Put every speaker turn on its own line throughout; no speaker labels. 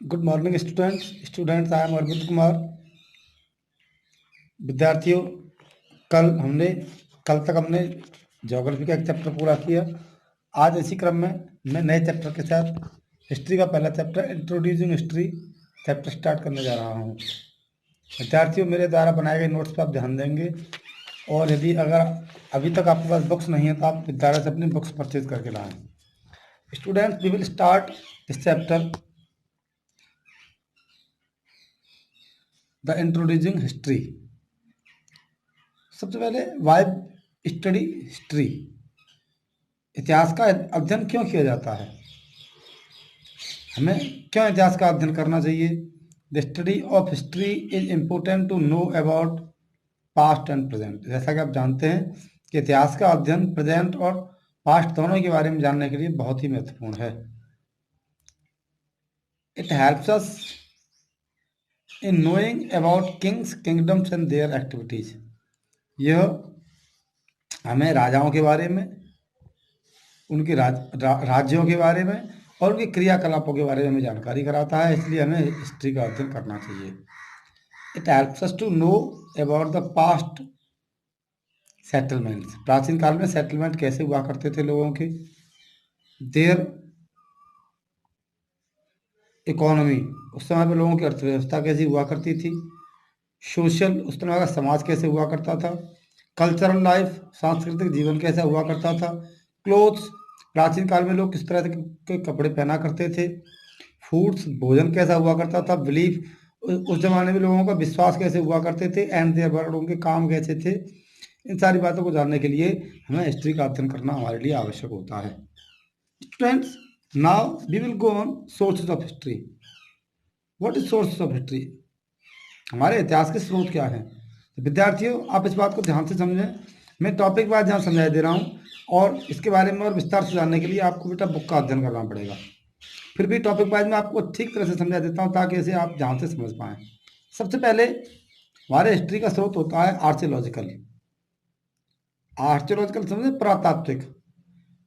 Good morning students I am Arvind Kumar. विद्यार्थियों, कल तक हमने ज्योग्राफी का एक चैप्टर पूरा किया। आज इसी क्रम में मैं नए चैप्टर के साथ हिस्ट्री का पहला chapter introducing history chapter start करने जा रहा हूँ। विद्यार्थियों, मेरे द्वारा बनाए गए नोट्स पर आप ध्यान देंगे, और यदि अगर अभी तक आपके पास बुक्स नहीं है तो आप विद्यालय से अपनी बुक्स परचेज करके लाएं। Students, we will start this chapter the introducing history. सबसे पहले वाई स्टडी हिस्ट्री, इतिहास का अध्ययन क्यों किया जाता है, हमें क्यों इतिहास का अध्ययन करना चाहिए। The study of history is important to know about past and present. जैसा कि आप जानते हैं कि इतिहास का अध्ययन प्रेजेंट और पास्ट दोनों के बारे में जानने के लिए बहुत ही महत्वपूर्ण है। It helps us in knowing about kings, kingdoms and their activities. यह हमें राजाओं के बारे में, उनके राज्यों के बारे में और उनके क्रियाकलापों के बारे में हमें जानकारी कराता है, इसलिए हमें हिस्ट्री का अध्ययन करना चाहिए। It helps us to know about the past settlements. प्राचीन काल में सेटलमेंट कैसे हुआ करते थे लोगों के। देयर इकोनॉमी, उस समय पर लोगों की अर्थव्यवस्था कैसी हुआ करती थी। सोशल, उस समय का समाज कैसे हुआ करता था। कल्चरल लाइफ, सांस्कृतिक जीवन कैसा हुआ करता था। क्लोथ्स, प्राचीन काल में लोग किस तरह के कपड़े पहना करते थे। फूड्स, भोजन कैसा हुआ करता था। बिलीफ, उस जमाने में लोगों का विश्वास कैसे हुआ करते थे। एंड देयर वर्ड, उनके काम कैसे थे। इन सारी बातों को जानने के लिए हमें हिस्ट्री का अध्ययन करना हमारे लिए आवश्यक होता है। Students, now we will go on sources of history. What is sources of history, हमारे इतिहास के स्रोत क्या हैं। तो विद्यार्थियों, आप इस बात को ध्यान से समझें। मैं टॉपिक वाइज ध्यान समझा दे रहा हूँ, और इसके बारे में और विस्तार से जानने के लिए आपको बेटा बुक का अध्ययन करना पड़ेगा। फिर भी टॉपिक वाइज में आपको ठीक तरह से समझा देता हूँ ताकि इसे आप ध्यान से समझ पाएँ। सबसे पहले हमारे हिस्ट्री का स्रोत होता है आर्कियोलॉजिकल। आर्कियोलॉजिकल समझे, पुरातात्विक।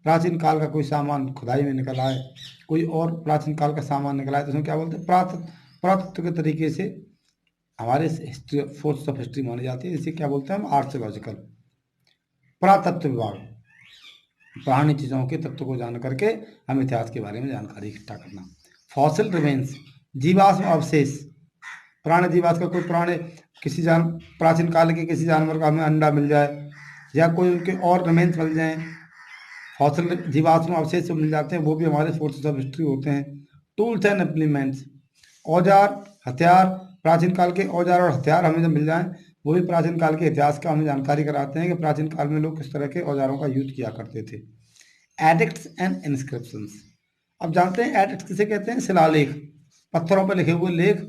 प्राचीन काल का कोई सामान खुदाई में निकला है, कोई और प्राचीन काल का सामान निकला है, तो उसमें क्या बोलते हैं, पुरातत्व के तरीके से हमारे हिस्ट्री फोर्स ऑफ हिस्ट्री मानी जाती है। इसे क्या बोलते हैं हम, आर्कियोलॉजिकल। पुरातत्व विभाग, पुरानी चीज़ों के तत्व को जान करके हम इतिहास के बारे में जानकारी इकट्ठा करना। फॉसिल रिमेन्स, जीवाश्म अवशेष, पुराने जीवाश्म का कोई प्राचीन काल के किसी जानवर का हमें अंडा मिल जाए, या कोई उनके और रिमेन्स मिल जाएं, फॉसिल जीवाश्म अवशेष मिल जाते हैं, वो भी हमारे सोर्सेज ऑफ हिस्ट्री होते हैं। टूल्स एंड इम्प्लीमेंट्स, औजार, हथियार, प्राचीन काल के औजार और हथियार हमें जब मिल जाएं, वो भी प्राचीन काल के इतिहास का हमें जानकारी कराते हैं कि प्राचीन काल में लोग किस तरह के औजारों का यूज किया करते थे। एडिक्ट्स एंड इंस्क्रिप्शंस, अब जानते हैं एडिक्ट्स किसे कहते हैं, शिलालेख, पत्थरों पर लिखे हुए लेख,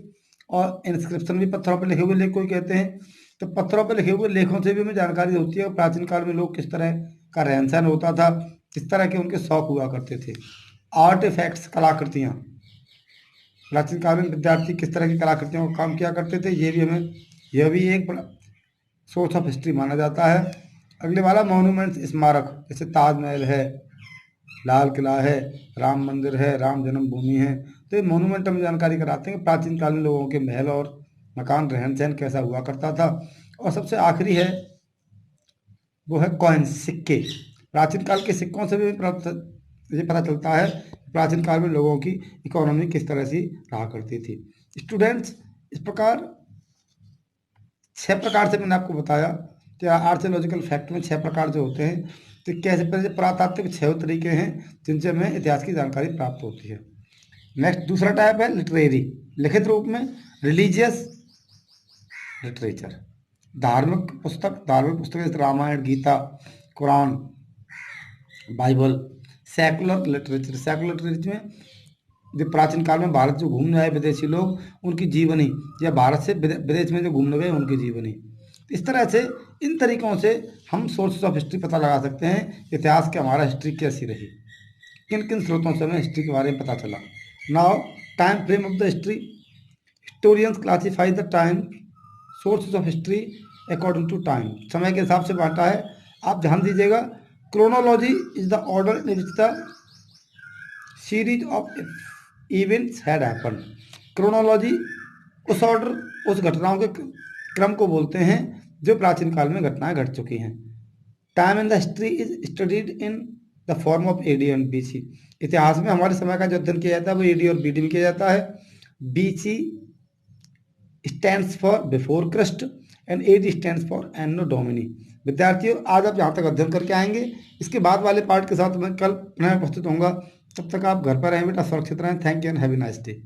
और इंस्क्रिप्शन भी पत्थरों पर लिखे हुए लेख कोई कहते हैं। तो पत्थरों पर लिखे हुए लेखों से भी हमें जानकारी होती है प्राचीन काल में लोग किस तरह का रहन सहन होता था, किस तरह के उनके शौक हुआ करते थे। आर्टिफैक्ट्स, कलाकृतियाँ, प्राचीन काल में विद्यार्थी किस तरह की कलाकृतियों का काम किया करते थे, यह भी एक सोर्स ऑफ हिस्ट्री माना जाता है। अगले वाला मॉन्यूमेंट्स, स्मारक, जैसे ताजमहल है, लाल किला है, राम मंदिर है, राम जन्मभूमि है। तो ये मोनूमेंट हमें जानकारी कराते हैं कि प्राचीन काल में लोगों के महल और मकान, रहन सहन कैसा हुआ करता था। और सबसे आखिरी है वो है कॉइन्स, सिक्के। प्राचीन काल के सिक्कों से भी ये पता चलता है प्राचीन काल में लोगों की इकोनॉमी किस तरह से रहा करती थी। स्टूडेंट्स, इस प्रकार 6 प्रकार से मैंने आपको बताया कि आर्कियोलॉजिकल फैक्ट में 6 प्रकार जो होते हैं। तो कैसे पहले पुरातात्विक 6 तरीके हैं जिनसे हमें इतिहास की जानकारी प्राप्त होती है। नेक्स्ट दूसरा टाइप है लिटरेरी, लिखित रूप में। रिलीजियस लिटरेचर, धार्मिक पुस्तक जैसे Ramayana, Gita, Quran, Bible. Secular literature, में जो प्राचीन काल में भारत जो घूमने आए विदेशी लोग, उनकी जीवनी, या भारत से विदेश में जो घूमने गए उनकी जीवनी। इस तरह से इन तरीकों से हम सोर्सेज ऑफ हिस्ट्री पता लगा सकते हैं इतिहास के हमारा हिस्ट्री कैसी रही, किन किन स्रोतों से हमें हिस्ट्री के बारे में पता चला। Now time frame of the history, historians classify the time sources of history according to time, समय के हिसाब से बांटा है। आप ध्यान दीजिएगा, chronology is the order in which the series of events had happen. Chronology उस ऑर्डर, उस घटनाओं के क्रम को बोलते हैं जो प्राचीन काल में घटनाएं घट चुकी हैं। Time in the history is studied in the form of AD and BC. इतिहास में हमारे समय का जो अध्ययन किया जाता है वो एडी और बीडी में किया जाता है। BC stands for before Christ and AD stands for anno domini. विद्यार्थियों, आज आप यहाँ तक अध्ययन करके आएंगे। इसके बाद वाले पार्ट के साथ मैं कल पुनः उपस्थित होऊंगा। तब तक आप घर पर रहें बेटा, सुरक्षित रहें। Thank you and have a nice day.